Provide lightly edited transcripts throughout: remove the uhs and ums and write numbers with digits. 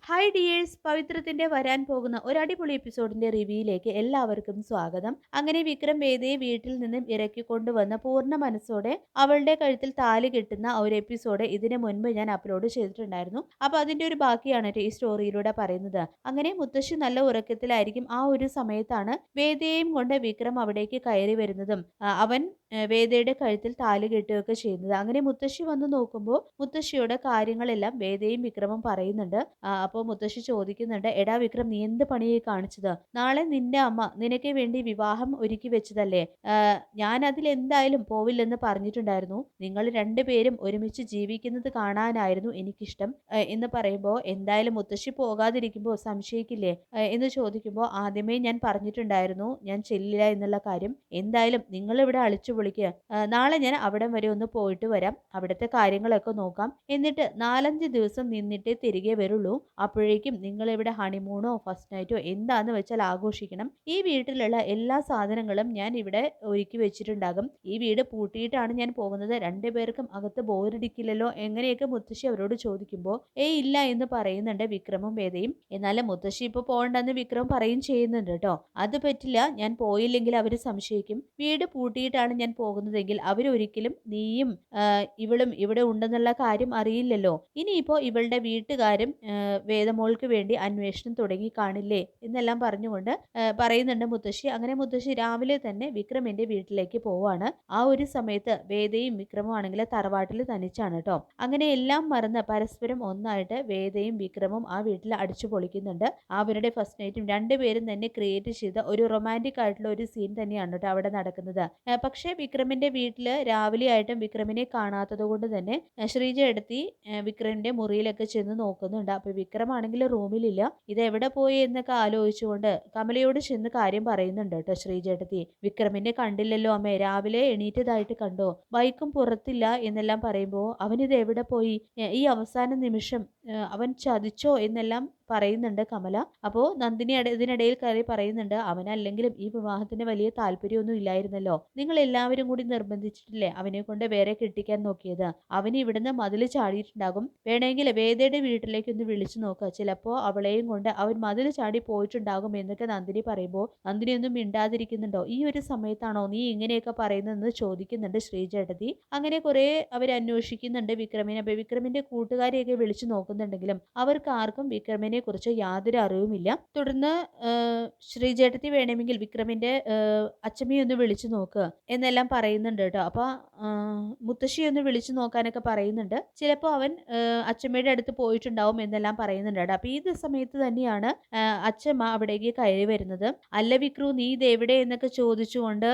Hi dears, പവിത്രത്തിന്റെ വരാൻ പോകുന്ന ഒരു അടിപൊളി എപ്പിസോഡിന്റെ റിവ്യൂയിലേക്ക് എല്ലാവർക്കും സ്വാഗതം. അങ്ങനെ വിക്രം വേദയെ വീട്ടിൽ നിന്നും ഇറക്കിക്കൊണ്ടുവന്ന പൂർണ്ണ മനസ്സോടെ അവളുടെ കഴുത്തിൽ താലി കെട്ടുന്ന ഒരു എപ്പിസോഡ് ഇതിനു മുൻപ് ഞാൻ അപ്ലോഡ് ചെയ്തിട്ടുണ്ടായിരുന്നു. അപ്പൊ അതിന്റെ ഒരു ബാക്കിയാണ് ഈ സ്റ്റോറിയിലൂടെ പറയുന്നത്. അങ്ങനെ മുത്തശ്ശി നല്ല ഉറക്കത്തിലായിരിക്കും. ആ ഒരു സമയത്താണ് വേദയെയും കൊണ്ട് വിക്രം അവിടേക്ക് കയറി വരുന്നതും അവൻ വേദയുടെ കഴുത്തിൽ താലി കെട്ടുകയൊക്കെ ചെയ്യുന്നത്. അങ്ങനെ മുത്തശ്ശി വന്ന് നോക്കുമ്പോൾ മുത്തശ്ശിയുടെ കാര്യങ്ങളെല്ലാം വേദയും വിക്രമും പറയുന്നുണ്ട്. അപ്പോൾ മുത്തശ്ശി ചോദിക്കുന്നുണ്ട്, എടാ വിക്രം, നീ എന്ത് പണിയായി കാണിച്ചത്? നാളെ നിന്റെ അമ്മ നിനക്ക് വേണ്ടി വിവാഹം ഒരുക്കി വെച്ചതല്ലേ? ഞാൻ അതിൽ എന്തായാലും പോവില്ലെന്ന് പറഞ്ഞിട്ടുണ്ടായിരുന്നു. നിങ്ങൾ രണ്ടുപേരും ഒരുമിച്ച് ജീവിക്കുന്നത് കാണാനായിരുന്നു എനിക്കിഷ്ടം എന്ന് പറയുമ്പോൾ, എന്തായാലും മുത്തശ്ശി പോകാതിരിക്കുമ്പോൾ സംശയിക്കില്ലേ എന്ന് ചോദിക്കുമ്പോൾ, ആദ്യമേ ഞാൻ പറഞ്ഞിട്ടുണ്ടായിരുന്നു ഞാൻ ചെല്ലില്ല എന്നുള്ള കാര്യം. എന്തായാലും നിങ്ങൾ ഇവിടെ അളിച്ചു പൊളിക്കുക. നാളെ ഞാൻ അവിടം വരെ ഒന്ന് പോയിട്ട് വരാം, അവിടുത്തെ കാര്യങ്ങളൊക്കെ നോക്കാം, എന്നിട്ട് 4-5 ദിവസം നിന്നിട്ടേ തിരികെ വരുള്ളൂ. അപ്പോഴേക്കും നിങ്ങൾ ഇവിടെ ഹണിമൂണോ ഫസ്റ്റ് നൈറ്റോ എന്താന്ന് വെച്ചാൽ ആഘോഷിക്കണം. ഈ വീട്ടിലുള്ള എല്ലാ സാധനങ്ങളും ഞാൻ ഇവിടെ ഒരുക്കി വെച്ചിട്ടുണ്ടാകും. ഈ വീട് പൂട്ടിയിട്ടാണ് ഞാൻ പോകുന്നത്. രണ്ടുപേർക്കും അകത്ത് ബോറടിക്കില്ലല്ലോ? എങ്ങനെയൊക്കെ മുത്തശ്ശി അവരോട് ചോദിക്കുമ്പോൾ ഇല്ല എന്ന് പറയുന്നുണ്ട് വിക്രമും വേദയും. എന്നാലും മുത്തശ്ശി ഇപ്പൊ പോകണ്ടെന്ന് വിക്രം പറയും ചെയ്യുന്നുണ്ട് കേട്ടോ. അത് പറ്റില്ല, ഞാൻ പോയില്ലെങ്കിൽ അവർ സംശയിക്കും. വീട് പൂട്ടിയിട്ടാണ് ഞാൻ പോകുന്നതെങ്കിൽ അവരൊരിക്കലും നീയും ഇവളും ഇവിടെ ഉണ്ടെന്നുള്ള കാര്യം അറിയില്ലല്ലോ. ഇനിയിപ്പോ ഇവളുടെ വീട്ടുകാരും വേദമോൾക്ക് വേണ്ടി അന്വേഷണം തുടങ്ങി കാണില്ലേ എന്നെല്ലാം പറഞ്ഞുകൊണ്ട് പറയുന്നുണ്ട് മുത്തശ്ശി. അങ്ങനെ മുത്തശ്ശി രാവിലെ തന്നെ വിക്രമിന്റെ വീട്ടിലേക്ക് പോവാണ്. ആ ഒരു സമയത്ത് വേദയും വിക്രമും ആണെങ്കിൽ തറവാട്ടിൽ തനിച്ചാണ് കേട്ടോ. അങ്ങനെ എല്ലാം മറന്ന് പരസ്പരം ഒന്നായിട്ട് വേദയും വിക്രമും ആ വീട്ടിൽ അടിച്ചു പൊളിക്കുന്നുണ്ട്. അവരുടെ ഫസ്റ്റ് നൈറ്റും രണ്ടുപേരും തന്നെ ക്രിയേറ്റ് ചെയ്ത ഒരു റൊമാൻറ്റിക് ആയിട്ടുള്ള ഒരു സീൻ തന്നെയാണ് കേട്ടോ അവിടെ നടക്കുന്നത്. പക്ഷേ വിക്രമിന്റെ വീട്ടില് രാവിലെ ആയിട്ടും വിക്രമിനെ കാണാത്തത് കൊണ്ട് തന്നെ ശ്രീജ എടുത്തി വിക്രമിന്റെ മുറിയിലൊക്കെ ചെന്ന് നോക്കുന്നുണ്ട്. അപ്പൊ വിക്രമാണെങ്കിൽ റൂമിലില്ല. ഇത് എവിടെ പോയി എന്നൊക്കെ ആലോചിച്ചുകൊണ്ട് കമലയോട് ചെന്ന് കാര്യം പറയുന്നുണ്ട് കേട്ടോ ശ്രീജേട്ടത്തി. വിക്രമിനെ കണ്ടില്ലല്ലോ അമ്മേ, രാവിലെ എണീറ്റതായിട്ട് കണ്ടോ? ബൈക്കും പുറത്തില്ല എന്നെല്ലാം പറയുമ്പോൾ അവനിത് എവിടെ പോയി? ഈ അവസാന നിമിഷം അവൻ ചതിച്ചോ എന്നെല്ലാം പറയുന്നുണ്ട് കമല. അപ്പോൾ നന്ദിനി ഇതിനിടയിൽ കയറി പറയുന്നുണ്ട്, അവനല്ലെങ്കിലും ഈ വിവാഹത്തിന് വലിയ താല്പര്യമൊന്നും ഇല്ലായിരുന്നല്ലോ. നിങ്ങൾ എല്ലാവരും കൂടി നിർബന്ധിച്ചിട്ടില്ലേ അവനെ കൊണ്ട് വേറെ കെട്ടിക്കാൻ നോക്കിയത്? അവന് ഇവിടുന്ന് മതിൽ ചാടിയിട്ടുണ്ടാകും. വേണമെങ്കിൽ വേദയുടെ വീട്ടിലേക്ക് ഒന്ന് വിളിച്ചു നോക്കുക, ചിലപ്പോൾ അവളെയും കൊണ്ട് അവൻ മതിൽ ചാടി പോയിട്ടുണ്ടാകും എന്നൊക്കെ നന്ദിനി പറയുമ്പോൾ നന്ദിനി ഒന്നും മിണ്ടാതിരിക്കുന്നുണ്ടോ? ഈ ഒരു സമയത്താണോ നീ ഇങ്ങനെയൊക്കെ പറയുന്നതെന്ന് ചോദിക്കുന്നുണ്ട് ശ്രീജേട്ടത്തി. അങ്ങനെ കുറെ അവർ അന്വേഷിക്കുന്നുണ്ട് വിക്രമിനെ. വിക്രമിന്റെ കൂട്ടുകാരെയൊക്കെ വിളിച്ചു നോക്കുന്നുണ്ടെങ്കിലും അവർക്ക് ആർക്കും വിക്രമിനെ കുറിച്ച് യാതൊരു അറിവുമില്ല. തുടർന്ന് ശ്രീജേട്ടത്തി വേണമെങ്കിൽ വിക്രമിന്റെ അച്ഛമ്മയെ ഒന്ന് വിളിച്ചു നോക്കുക എന്നെല്ലാം പറയുന്നുണ്ട് കേട്ടോ. അപ്പൊ മുത്തശ്ശി ഒന്ന് വിളിച്ചു നോക്കാനൊക്കെ പറയുന്നുണ്ട്. ചിലപ്പോൾ അവൻ അച്ഛമ്മയുടെ അടുത്ത് പോയിട്ടുണ്ടാവും എന്നെല്ലാം പറയുന്നുണ്ട് കേട്ടോ. അപ്പൊ ഈ സമയത്ത് തന്നെയാണ് അച്ഛമ്മ അവിടേക്ക് കയറി വരുന്നത്. അല്ല വിക്രു, നീ ഇത് എവിടെ എന്നൊക്കെ ചോദിച്ചുകൊണ്ട്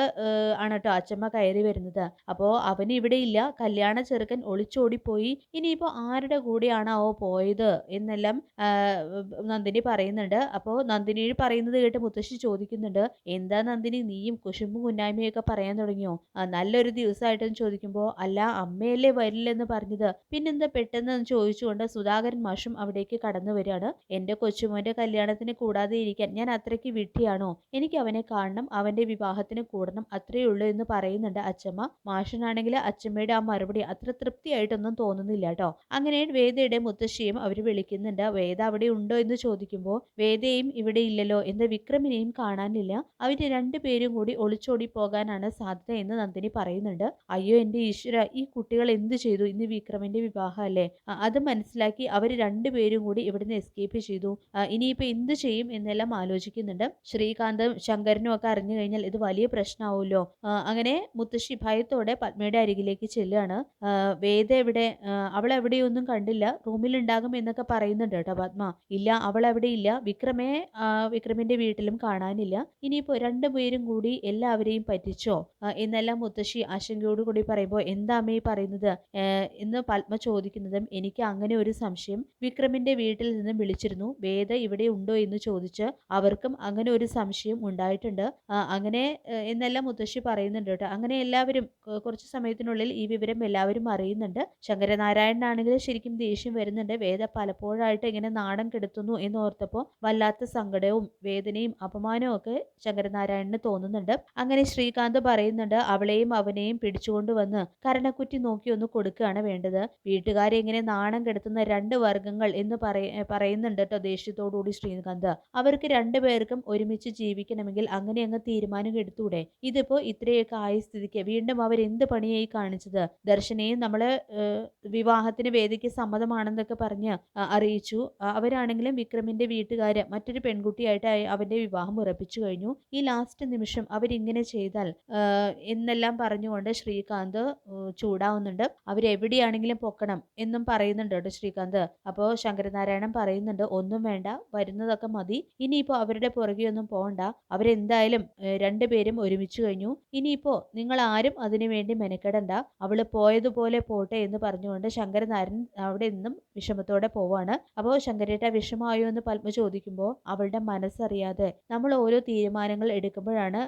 ആണ് കേട്ടോ അച്ഛമ്മ കയറി വരുന്നത്. അപ്പോ അവൻ ഇവിടെ ഇല്ല, കല്യാണ ചെറുക്കൻ ഒളിച്ചോടിപ്പോയി, ഇനിയിപ്പോ ആരുടെ കൂടെയാണാവോ പോയത് എന്നെല്ലാം നന്ദിനി പറയുന്നുണ്ട്. അപ്പോൾ നന്ദിനി പറയുന്നത് കേട്ട് മുത്തശ്ശി ചോദിക്കുന്നുണ്ട്, എന്താ നന്ദിനി, നീയും കുശുമ്പും കുന്നായ്മയൊക്കെ പറയാൻ തുടങ്ങിയോ? നല്ലൊരു ദിവസമായിട്ടെന്ന് ചോദിക്കുമ്പോൾ, അല്ല അമ്മയല്ലേ വരില്ലെന്ന് പറഞ്ഞത്, പിന്നെന്താ പെട്ടെന്ന് ചോദിച്ചുകൊണ്ട് സുധാകരൻ മാഷും അവിടേക്ക് കടന്നു വരികയാണ്. എന്റെ കൊച്ചുമോന്റെ കല്യാണത്തിന് കൂടാതെ ഇരിക്കാൻ ഞാൻ അത്രയ്ക്ക് വിഡ്ഢിയാണോ? എനിക്ക് അവനെ കാണണം, അവന്റെ വിവാഹത്തിന് കൂടണം, അത്രയേ ഉള്ളൂ എന്ന് പറയുന്നുണ്ട് അച്ഛമ്മ. മാഷനാണെങ്കിൽ അച്ഛമ്മയുടെ ആ മറുപടി അത്ര തൃപ്തിയായിട്ടൊന്നും തോന്നുന്നില്ല കേട്ടോ. അങ്ങനെ വേദയുടെ മുത്തശ്ശിയും അവർ വിളിക്കുന്നുണ്ട്. വേദ അവിടെ ഉണ്ടോ എന്ന് ചോദിക്കുമ്പോൾ വേദയും ഇവിടെ ഇല്ലല്ലോ, എന്താ വിക്രമിനെയും കാണാനില്ല, അവര് രണ്ടുപേരും കൂടി ഒളിച്ചോടി പോകാനാണ് സാധ്യത എന്ന് നന്ദിനി പറയുന്നുണ്ട്. അയ്യോ എന്റെ ഈശ്വര, ഈ കുട്ടികൾ എന്ത് ചെയ്തു? ഇന്ന് വിക്രമിന്റെ വിവാഹമല്ലേ? അത് മനസ്സിലാക്കി അവർ രണ്ടുപേരും കൂടി ഇവിടുന്ന് എസ്കേപ്പ് ചെയ്തു. ഇനിയിപ്പോ എന്ത് ചെയ്യും എന്നെല്ലാം ആലോചിക്കുന്നുണ്ട്. ശ്രീകാന്തും ശങ്കരനും ഒക്കെ അറിഞ്ഞു കഴിഞ്ഞാൽ ഇത് വലിയ പ്രശ്നമാവുമല്ലോ. അങ്ങനെ മുത്തശ്ശി ഭയത്തോടെ പത്മയുടെ അരികിലേക്ക് ചെല്ലുകയാണ്. വേദ എവിടെ? അവൾ എവിടെയൊന്നും കണ്ടില്ല, റൂമിലുണ്ടാകും എന്നൊക്കെ പറയുന്നുണ്ട് കേട്ടോ പത്മ. ഇല്ല, അവൾ അവിടെ ഇല്ല, വിക്രമിന്റെ വീട്ടിലും കാണാനില്ല. ഇനിയിപ്പോ രണ്ടുപേരും കൂടി എല്ലാവരെയും പറ്റിച്ചോ എന്നെല്ലാം മുത്തശ്ശി ആശങ്കയോടുകൂടി പറയുമ്പോൾ, എന്താ അമ്മേ പറയുന്നത് എന്ന് പത്മ ചോദിക്കുന്നതും, എനിക്ക് അങ്ങനെ ഒരു സംശയം. വിക്രമിന്റെ വീട്ടിൽ നിന്നും വിളിച്ചിരുന്നു, വേദ ഇവിടെ ഉണ്ടോ എന്ന് ചോദിച്ച് അവർക്കും അങ്ങനെ ഒരു സംശയം ഉണ്ടായിട്ടുണ്ട്. അങ്ങനെ എന്നെല്ലാം മുത്തശ്ശി പറയുന്നുണ്ട് കേട്ടോ. അങ്ങനെ എല്ലാവരും കുറച്ച് സമയത്തിനുള്ളിൽ ഈ വിവരം എല്ലാവരും അറിയുന്നുണ്ട്. ശങ്കരനാരായണനാണെങ്കിൽ ശരിക്കും ദേഷ്യം വരുന്നുണ്ട്. വേദ പലപ്പോഴായിട്ട് ഇങ്ങനെ നാണം കെടുത്തുന്നു എന്നോർത്തപ്പോൾ വല്ലാത്ത സങ്കടവും വേദനയും അപമാനവും ഒക്കെ ശങ്കരനാരായണന് തോന്നുന്നുണ്ട്. അങ്ങനെ ശ്രീകാന്ത് പറയുന്നുണ്ട്, അവളെയും അവനെയും പിടിച്ചുകൊണ്ട് വന്ന് കരണക്കുറ്റി നോക്കി ഒന്ന് കൊടുക്കുകയാണ് വേണ്ടത്. വീട്ടുകാരെ ഇങ്ങനെ നാണം കെടുത്തുന്ന രണ്ട് വർഗങ്ങൾ എന്ന് പറയുന്നുണ്ട് കേട്ടോ ദേഷ്യത്തോടുകൂടി ശ്രീകാന്ത്. അവർക്ക് രണ്ടുപേർക്കും ഒരുമിച്ച് ജീവിക്കണമെങ്കിൽ അങ്ങനെ അങ്ങ് തീരുമാനം എടുത്തൂടെ? ഇതിപ്പോ ഇത്രയൊക്കെ ആയ സ്ഥിതിക്ക് വീണ്ടും അവർ എന്ത് പണിയായി കാണിച്ചത്? ദർശനയും നമ്മള് വിവാഹത്തിന് വേദിക്ക് സമ്മതമാണെന്നൊക്കെ പറഞ്ഞ് അറിയിച്ചു. അവരാണെങ്കിലും വിക്രമിന്റെ വീട്ടുകാര് മറ്റൊരു പെൺകുട്ടിയായിട്ട് അവന്റെ വിവാഹം ഉറപ്പിച്ചു കഴിഞ്ഞു. ഈ ലാസ്റ്റ് നിമിഷം അവരിങ്ങനെ ചെയ്താൽ എന്നെല്ലാം പറഞ്ഞുകൊണ്ട് ശ്രീകാന്ത് ചൂടാവുന്നുണ്ട്. അവരെവിടെയാണെങ്കിലും പൊക്കണം എന്നും പറയുന്നുണ്ട് കേട്ടോ ശ്രീകാന്ത്. അപ്പോൾ ശങ്കരനാരായണൻ പറയുന്നുണ്ട്, ഒന്നും വേണ്ട, വരുന്നതൊക്കെ മതി. ഇനിയിപ്പോ അവരുടെ പുറകെ ഒന്നും പോകണ്ട. അവരെന്തായാലും രണ്ടുപേരും ഒരുമിച്ച് കഴിഞ്ഞു. ഇനിയിപ്പോ നിങ്ങൾ ആരും അതിനു വേണ്ടി മെനക്കെടണ്ട. അവള് പോയതുപോലെ പോട്ടെ എന്ന് പറഞ്ഞുകൊണ്ട് ശങ്കരനാരായണൻ അവിടെ നിന്നും വിഷമത്തോടെ പോവാണ്. അപ്പോൾ ശങ്കരേട്ട വിഷമായോ എന്ന് പത്മ ചോദിക്കുമ്പോൾ അവളുടെ മനസ്സറിയാതെ നമ്മൾ ഓരോ തീരുമാനങ്ങൾ എടുക്കുമ്പോഴാണ്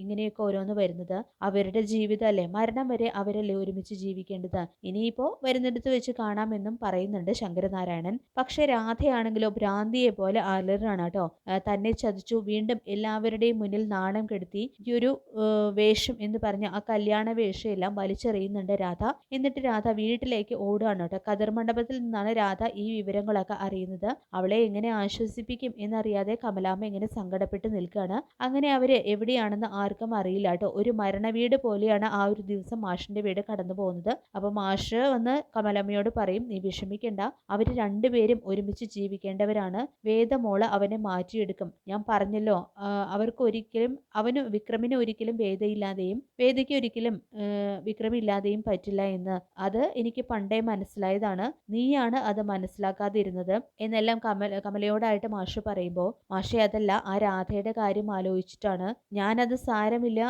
ഇങ്ങനെയൊക്കെ ഓരോന്ന് വരുന്നത്. അവരുടെ ജീവിതമല്ലേ, മരണം വരെ അവരല്ലേ ഒരുമിച്ച് ജീവിക്കേണ്ടത്. ഇനിയിപ്പോ വരുന്നിടത്ത് വെച്ച് കാണാമെന്നും പറയുന്നുണ്ട് ശങ്കരനാരായണൻ. പക്ഷെ രാധയാണെങ്കിലോ ഭ്രാന്തിയെ പോലെ അലറാണ് കേട്ടോ. തന്നെ ചതിച്ചു, വീണ്ടും എല്ലാവരുടെയും മുന്നിൽ നാണം കെടുത്തി ഈ ഒരു വേഷം എന്ന് പറഞ്ഞ ആ കല്യാണ വേഷമെല്ലാം വലിച്ചെറിയുന്നുണ്ട് രാധ. എന്നിട്ട് രാധ വീട്ടിലേക്ക് ഓടുകയാണ് കേട്ടോ. കതിർ മണ്ഡപത്തിൽ നിന്നാണ് രാധ ഈ വിവരങ്ങളൊക്കെ അറിയുന്നത്. അവളെ എങ്ങനെ ആശ്വസിപ്പിക്കും എന്നറിയാതെ കമലാമ്മ ഇങ്ങനെ സങ്കടപ്പെട്ട് നിൽക്കുകയാണ്. അങ്ങനെ അവര് എവിടെയാണെന്ന് ആർക്കും അറിയില്ല കേട്ടോ. ഒരു മരണ വീട് പോലെയാണ് ആ ഒരു ദിവസം മാഷിന്റെ വീട് കടന്നു പോകുന്നത്. അപ്പൊ മാഷ് വന്ന് കമലമ്മയോട് പറയും, നീ വിഷമിക്കണ്ട, അവര് രണ്ടുപേരും ഒരുമിച്ച് ജീവിക്കേണ്ടവരാണ്. വേദമോള് അവനെ മാറ്റിയെടുക്കും. ഞാൻ പറഞ്ഞല്ലോ, വിക്രമിന് ഒരിക്കലും വേദയില്ലാതെയും വേദയ്ക്ക് ഒരിക്കലും വിക്രമില്ലാതെയും പറ്റില്ല എന്ന്. അത് എനിക്ക് പണ്ടേ മനസ്സിലായതാണ്. നീയാണ് അത് മനസ്സിലാക്കാതിരുന്നത് എന്നെല്ലാം കമലയോടായിട്ട് മാഷ് പറയുമ്പോൾ, മാഷെ അതല്ല, ആ രാധയുടെ കാര്യം ആലോചിച്ചിട്ടാണ്. ഞാനത് സാരമില്ല,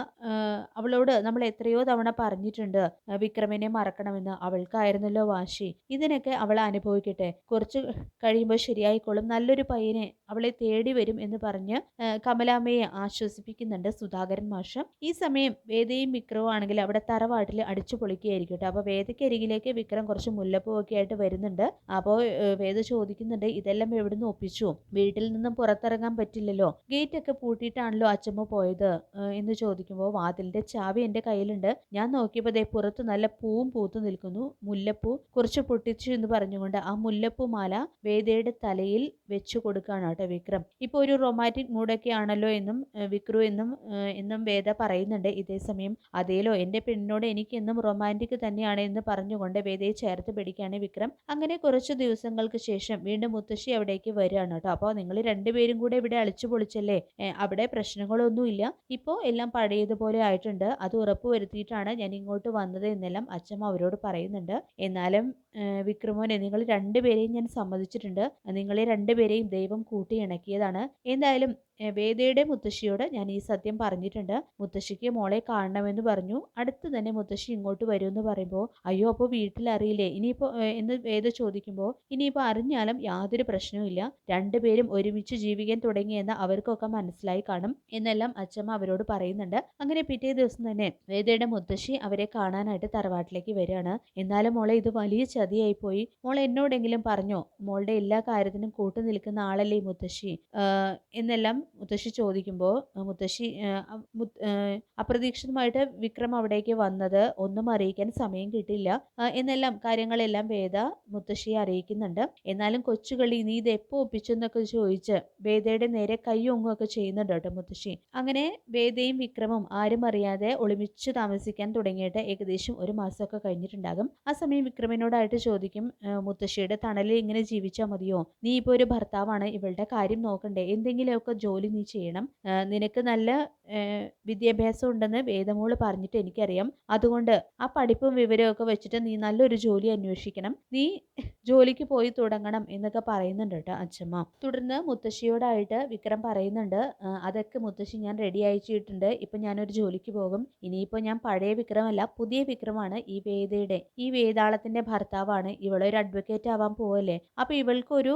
അവളോട് നമ്മൾ എത്രയോ തവണ പറഞ്ഞിട്ടുണ്ട് വിക്രമിനെ മറക്കണമെന്ന്. അവൾക്കായിരുന്നല്ലോ വാശി. ഇതിനൊക്കെ അവൾ അനുഭവിക്കട്ടെ, കുറച്ച് കഴിയുമ്പോൾ ശരിയായിക്കോളും, നല്ലൊരു പയ്യനെ അവളെ തേടി വരും എന്ന് പറഞ്ഞ് കമലാമ്മയെ ആശ്വസിപ്പിക്കുന്നുണ്ട് സുധാകരൻ മാഷ്. ഈ സമയം വേദയും വിക്രവും ആണെങ്കിൽ അവിടെ തറവാട്ടിൽ അടിച്ചു പൊളിക്കുകയായിരിക്കും കേട്ടോ. അപ്പോൾ വേദയ്ക്കരികിലേക്ക് വിക്രം കുറച്ച് മുല്ലപ്പൂവൊക്കെ ആയിട്ട് വരുന്നുണ്ട്. അപ്പോൾ വേദ ചോദിക്കുന്നുണ്ട്, ഇതെല്ലാം എവിടുന്ന് ഒപ്പിച്ചു? വീട്ടിൽ നിന്നും പുറത്തിറങ്ങാൻ പറ്റില്ലല്ലോ, ഗേറ്റ് ഒക്കെ പൂട്ടിയിട്ടാണല്ലോ അച്ചമ്മ പോയത് എന്ന് ചോദിക്കുമ്പോൾ, വാതിലിന്റെ ചാവി എൻ്റെ കയ്യിലുണ്ട്, ഞാൻ നോക്കിയപ്പോൾ ദേ പുറത്ത് നല്ല പൂവും പൂത്തു നിൽക്കുന്നു, മുല്ലപ്പൂ കുറച്ച് പൊട്ടിച്ചു എന്ന് പറഞ്ഞുകൊണ്ട് ആ മുല്ലപ്പൂ മാല വേദയുടെ തലയിൽ വെച്ചു കൊടുക്കുകയാണ് കേട്ടോ വിക്രം. ഇപ്പോൾ ഒരു റൊമാൻറ്റിക് മൂഡൊക്കെ ആണല്ലോ എന്നും വിക്രു എന്നും വേദ പറയുന്നുണ്ട്. ഇതേസമയം അതേലോ, എൻ്റെ പെണ്ണിനോട് എനിക്ക് എന്നും റൊമാൻറ്റിക് തന്നെയാണ് എന്ന് പറഞ്ഞുകൊണ്ട് വേദയെ ചേർത്ത് പിടിക്കുകയാണ് വിക്രം. അങ്ങനെ കുറച്ച് ദിവസങ്ങൾക്ക് ശേഷം വീണ്ടും മുത്തശ്ശി അവിടേക്ക് വരികയാണ് കേട്ടോ. അപ്പോൾ നിങ്ങൾ രണ്ടുപേരും കൂടെ ഇവിടെ അളിച്ചു പൊളിച്ചല്ലേ, അവിടെ പ്രശ്നങ്ങളൊന്നുമില്ല, ഇപ്പോൾ എല്ലാം പഴയതുപോലെ ആയിട്ടുണ്ട്, അത് ഉറപ്പുവരുത്തിയിട്ടാണ് ഞാൻ ഇങ്ങോട്ട് വന്നത് എന്നെല്ലാം അച്ഛമ്മ അവരോട് പറയുന്നുണ്ട്. എന്നാലും വിക്രമോനെ, നിങ്ങൾ രണ്ടുപേരെയും ഞാൻ സമ്മതിച്ചിട്ടുണ്ട്, നിങ്ങളെ രണ്ടുപേരെയും ദൈവം കൂട്ടിയിണക്കിയതാണ്. എന്തായാലും വേദയുടെ മുത്തശ്ശിയോട് ഞാൻ ഈ സത്യം പറഞ്ഞിട്ടുണ്ട്. മുത്തശ്ശിക്ക് മോളെ കാണണമെന്ന് പറഞ്ഞു. അടുത്ത് തന്നെ മുത്തശ്ശി ഇങ്ങോട്ട് വരുമെന്ന് പറയുമ്പോൾ, അയ്യോ അപ്പോൾ വീട്ടിൽ അറിയില്ലേ ഇനിയിപ്പോൾ എന്ന് വേദ ചോദിക്കുമ്പോൾ, ഇനിയിപ്പോൾ അറിഞ്ഞാലും യാതൊരു പ്രശ്നവുമില്ല, രണ്ടുപേരും ഒരുമിച്ച് ജീവിക്കാൻ തുടങ്ങിയെന്ന് അവർക്കൊക്കെ മനസ്സിലായി കാണും എന്നെല്ലാം അച്ഛമ്മ അവരോട് പറയുന്നുണ്ട്. അങ്ങനെ പിറ്റേ ദിവസം തന്നെ വേദയുടെ മുത്തശ്ശി അവരെ കാണാനായിട്ട് തറവാട്ടിലേക്ക് വരികയാണ്. എന്നാലും മോളെ, ഇത് വലിയ ചതിയായിപ്പോയി. മോൾ എന്നോടെങ്കിലും പറഞ്ഞോ? മോളുടെ എല്ലാ കാര്യത്തിനും കൂട്ടു നിൽക്കുന്ന ആളല്ലേ മുത്തശ്ശി എന്നെല്ലാം മുത്തശ്ശി ചോദിക്കുമ്പോൾ, മുത്തശ്ശി അപ്രതീക്ഷിതമായിട്ട് വിക്രം അവിടേക്ക് വന്നത് ഒന്നും അറിയിക്കാൻ സമയം കിട്ടില്ല എന്നെല്ലാം കാര്യങ്ങളെല്ലാം വേദ മുത്തശ്ശിയെ അറിയിക്കുന്നുണ്ട്. എന്നാലും കൊച്ചുകളി, നീ ഇത് എപ്പോൾ ഒപ്പിച്ചു എന്നൊക്കെ ചോദിച്ച് വേദയുടെ നേരെ കൈയൊങ്ങുമൊക്കെ ചെയ്യുന്നുണ്ട് കേട്ടോ മുത്തശ്ശി. അങ്ങനെ വേദയും വിക്രമും ആരും അറിയാതെ ഒളിമിച്ച് താമസിക്കാൻ തുടങ്ങിയിട്ട് ഏകദേശം ഒരു മാസമൊക്കെ കഴിഞ്ഞിട്ടുണ്ടാകും. ആ സമയം വിക്രമിനോടായിട്ട് ചോദിക്കും, മുത്തശ്ശിയുടെ തണലിൽ ഇങ്ങനെ ജീവിച്ചാൽ മതിയോ? നീ ഇപ്പോൾ ഒരു ഭർത്താവാണ്, ഇവളുടെ കാര്യം നോക്കണ്ടേ? എന്തെങ്കിലുമൊക്കെ ജോലി നീ ചെയ്യണം. നിനക്ക് നല്ല വിദ്യാഭ്യാസം ഉണ്ടെന്ന് വേദമോള് പറഞ്ഞിട്ട് എനിക്കറിയാം. അതുകൊണ്ട് ആ പഠിപ്പും വിവരവും ഒക്കെ വെച്ചിട്ട് നീ നല്ലൊരു ജോലി അന്വേഷിക്കണം, നീ ജോലിക്ക് പോയി തുടങ്ങണം എന്നൊക്കെ പറയുന്നുണ്ട് കേട്ടോ അച്ഛമ്മ. തുടർന്ന് മുത്തശ്ശിയോടായിട്ട് വിക്രം പറയുന്നുണ്ട്, അതൊക്കെ മുത്തശ്ശി ഞാൻ റെഡി അയച്ചിട്ടുണ്ട്, ഇപ്പം ഞാനൊരു ജോലിക്ക് പോകും. ഇനിയിപ്പോൾ ഞാൻ പഴയ വിക്രമല്ല, പുതിയ വിക്രമാണ് ഈ വേദാളത്തിന്റെ ഭർത്താവ് ഭർത്താവാണ്, ഇവളൊരു അഡ്വക്കേറ്റ് ആവാൻ പോവല്ലേ, അപ്പോൾ ഇവൾക്കൊരു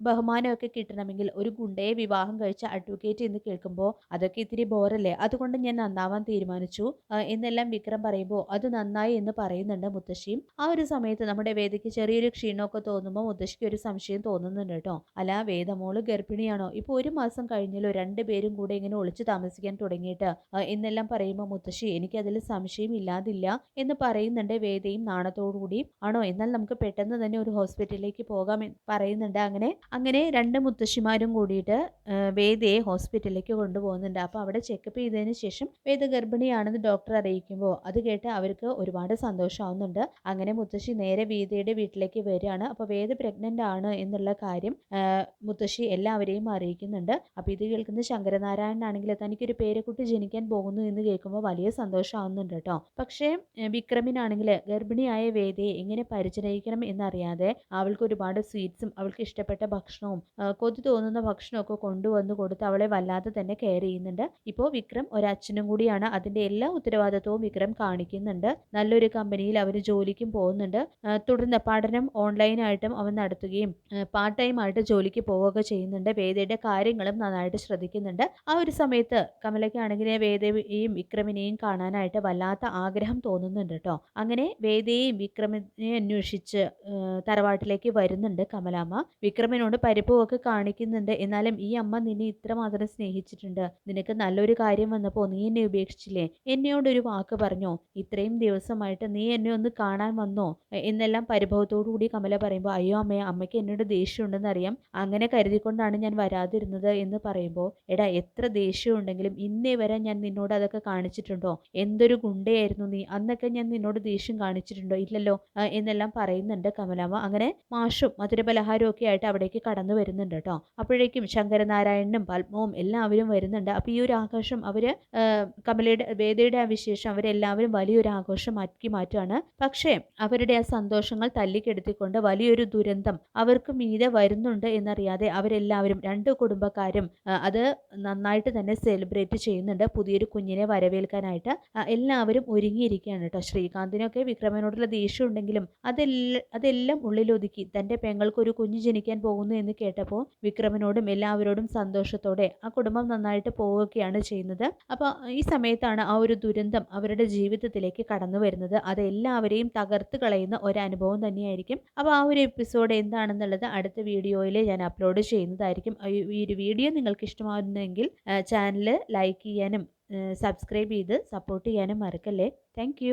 ബഹുമാനമൊക്കെ കിട്ടണമെങ്കിൽ ഒരു ഗുണ്ടയെ വിവാഹം കഴിച്ച അഡ്വക്കേറ്റ് എന്ന് കേൾക്കുമ്പോൾ അതൊക്കെ ഇത്തിരി ബോറല്ലേ, അതുകൊണ്ട് ഞാൻ നന്നാവാൻ തീരുമാനിച്ചു എന്നെല്ലാം വിക്രം പറയുമ്പോൾ അത് നന്നായി എന്ന് പറയുന്നുണ്ട് മുത്തശ്ശിയും. ആ ഒരു സമയത്ത് നമ്മുടെ വേദയ്ക്ക് ചെറിയൊരു ക്ഷീണമൊക്കെ തോന്നുമ്പോൾ മുത്തശ്ശിക്ക് ഒരു സംശയം തോന്നുന്നുണ്ട് കേട്ടോ. അല്ല, വേദമോള് ഗർഭിണിയാണോ, ഇപ്പോൾ 1 മാസം കഴിഞ്ഞല്ലോ, രണ്ടുപേരും കൂടെ ഇങ്ങനെ ഒളിച്ചു താമസിക്കാൻ തുടങ്ങിയിട്ട് എന്നെല്ലാം പറയുമ്പോൾ മുത്തശ്ശി എനിക്കതിൽ സംശയം ഇല്ലാതില്ല എന്ന് പറയുന്നുണ്ട് വേദയും നാണത്തോടുകൂടി. ആണോ, എന്നാൽ നമുക്ക് പെട്ടെന്ന് തന്നെ ഒരു ഹോസ്പിറ്റലിലേക്ക് പോകാം എന്ന് പറയുന്നുണ്ട്. അങ്ങനെ അങ്ങനെ രണ്ട് മുത്തശ്ശിമാരും കൂടിയിട്ട് വേദയെ ഹോസ്പിറ്റലിലേക്ക് കൊണ്ടുപോകുന്നുണ്ട്. അപ്പോൾ അവിടെ ചെക്കപ്പ് ചെയ്തതിന് ശേഷം വേദ ഗർഭിണിയാണെന്ന് ഡോക്ടർ അറിയിക്കുമ്പോൾ അത് കേട്ട് അവർക്ക് ഒരുപാട് സന്തോഷമാവുന്നുണ്ട്. അങ്ങനെ മുത്തശ്ശി നേരെ വേദയുടെ വീട്ടിലേക്ക് വരികയാണ്. അപ്പോൾ വേദ പ്രഗ്നന്റ് ആണ് എന്നുള്ള കാര്യം മുത്തശ്ശി എല്ലാവരെയും അറിയിക്കുന്നുണ്ട്. അപ്പോൾ ഇത് കേൾക്കുന്ന ശങ്കരനാരായണനാണെങ്കിൽ തനിക്കൊരു പേരക്കുട്ടി ജനിക്കാൻ പോകുന്നു എന്ന് കേൾക്കുമ്പോൾ വലിയ സന്തോഷമാവുന്നുണ്ട് കേട്ടോ. പക്ഷേ വിക്രമിനാണെങ്കിൽ ഗർഭിണിയായ വേദയെ എങ്ങനെ പരിചരിക്കണം എന്നറിയാതെ അവൾക്ക് ഒരുപാട് സ്വീറ്റ്സും അവൾക്ക് ഇഷ്ടപ്പെട്ട ഭക്ഷണവും കൊതി തോന്നുന്ന ഭക്ഷണമൊക്കെ കൊണ്ടുവന്ന് കൊടുത്ത് അവളെ വല്ലാതെ തന്നെ കെയർ ചെയ്യുന്നുണ്ട്. ഇപ്പോൾ വിക്രം ഒരച്ഛനും കൂടിയാണ്. അതിന്റെ എല്ലാ ഉത്തരവാദിത്വവും വിക്രം കാണിക്കുന്നുണ്ട്. നല്ലൊരു കമ്പനിയിൽ അവർ ജോലിക്കും പോകുന്നുണ്ട്. തുടർന്ന് പഠനം ഓൺലൈനായിട്ടും അവൻ നടത്തുകയും പാർട്ട് ടൈം ആയിട്ട് ജോലിക്ക് പോവുകയൊക്കെ ചെയ്യുന്നുണ്ട്. വേദയുടെ കാര്യങ്ങളും നന്നായിട്ട് ശ്രദ്ധിക്കുന്നുണ്ട്. ആ ഒരു സമയത്ത് കമലയ്ക്കാണെങ്കിൽ വേദയെയും വിക്രമിനെയും കാണാനായിട്ട് വല്ലാത്ത ആഗ്രഹം തോന്നുന്നുണ്ട് കേട്ടോ. അങ്ങനെ വേദയെയും വിക്രമിനെ അന്വേഷിച്ച് തറവാട്ടിലേക്ക് വരുന്നുണ്ട് കമലാമ്മ. വിക്രമിനോട് പരിഭവമൊക്കെ കാണിക്കുന്നുണ്ട്. എന്നാലും ഈ അമ്മ നിന്നെ ഇത്രമാത്രം സ്നേഹിച്ചിട്ടുണ്ട്, നിനക്ക് നല്ലൊരു കാര്യം വന്നപ്പോൾ നീ എന്നെ ഉപേക്ഷിച്ചില്ലേ, എന്നോടൊരു വാക്ക് പറഞ്ഞോ, ഇത്രയും ദിവസമായിട്ട് നീ എന്നെ ഒന്ന് കാണാൻ വന്നോ എന്നെല്ലാം പരിഭവത്തോടു കൂടി കമല പറയുമ്പോൾ അയ്യോ അമ്മേ, അമ്മയ്ക്ക് എന്നോട് ദേഷ്യമുണ്ടെന്ന് അറിയാം, അങ്ങനെ കരുതിക്കൊണ്ടാണ് ഞാൻ വരാതിരുന്നത് എന്ന് പറയുമ്പോൾ എടാ, എത്ര ദേഷ്യം ഉണ്ടെങ്കിലും ഇന്നേ വരെ ഞാൻ നിന്നോട് അതൊക്കെ കാണിച്ചിട്ടുണ്ടോ, എന്തൊരു ഗുണ്ടയായിരുന്നു നീ, അന്നൊക്കെ ഞാൻ നിന്നോട് ദേഷ്യം കാണിച്ചിട്ടുണ്ടോ, ഇല്ലല്ലോ എന്നെല്ലാം പറയുന്നുണ്ട് കമലാമ്മ. അങ്ങനെ മാഷും മധുരപലഹാരവും ഒക്കെ ആയിട്ട് അവിടേക്ക് കടന്നു വരുന്നുണ്ട് കേട്ടോ. അപ്പോഴേക്കും ശങ്കരനാരായണനും പത്മവും എല്ലാവരും വരുന്നുണ്ട്. അപ്പോൾ ഈ ഒരു ആഘോഷം അവര് കമലയുടെ വേദയുടെ ആ വിശേഷം അവരെല്ലാവരും വലിയൊരു ആഘോഷമാക്കി മാറ്റുകയാണ്. പക്ഷേ അവരുടെ ആ സന്തോഷങ്ങൾ തല്ലിക്കെടുത്തിക്കൊണ്ട് വലിയൊരു ദുരന്തം അവർക്ക് മീതെ വരുന്നുണ്ട് എന്നറിയാതെ അവരെല്ലാവരും രണ്ട് കുടുംബക്കാരും അത് നന്നായിട്ട് തന്നെ സെലിബ്രേറ്റ് ചെയ്യുന്നുണ്ട്. പുതിയൊരു കുഞ്ഞിനെ വരവേൽക്കാനായിട്ട് എല്ലാവരും ഒരുങ്ങിയിരിക്കുകയാണ് കേട്ടോ. ശ്രീകാന്തിനൊക്കെ വിക്രമനോടുള്ള ദേഷ്യം ഉണ്ടെങ്കിലും അതെല്ലാം ഉള്ളിലൊതുക്കി തൻ്റെ പെങ്ങൾക്കൊരു കുഞ്ഞ് ജനിക്കാൻ പോകുന്നു എന്ന് കേട്ടപ്പോൾ വിക്രമനോടും എല്ലാവരോടും സന്തോഷത്തോടെ ആ കുടുംബം നന്നായിട്ട് പോവുകയാണ് ചെയ്യുന്നത്. അപ്പോൾ ഈ സമയത്താണ് ആ ഒരു ദുരന്തം അവരുടെ ജീവിതത്തിലേക്ക് കടന്നു വരുന്നത്. അത് എല്ലാവരെയും തകർത്ത് കളയുന്ന ഒരു അനുഭവം തന്നെയായിരിക്കും. അപ്പോൾ ആ ഒരു എപ്പിസോഡ് എന്താണെന്നുള്ളത് അടുത്ത വീഡിയോയിൽ ഞാൻ അപ്ലോഡ് ചെയ്യുന്നതായിരിക്കും. ഈ ഒരു വീഡിയോ നിങ്ങൾക്ക് ഇഷ്ടമാവുന്നെങ്കിൽ ചാനൽ ലൈക്ക് ചെയ്യാനും സബ്സ്ക്രൈബ് ചെയ്ത് സപ്പോർട്ട് ചെയ്യാനും മറക്കല്ലേ. താങ്ക്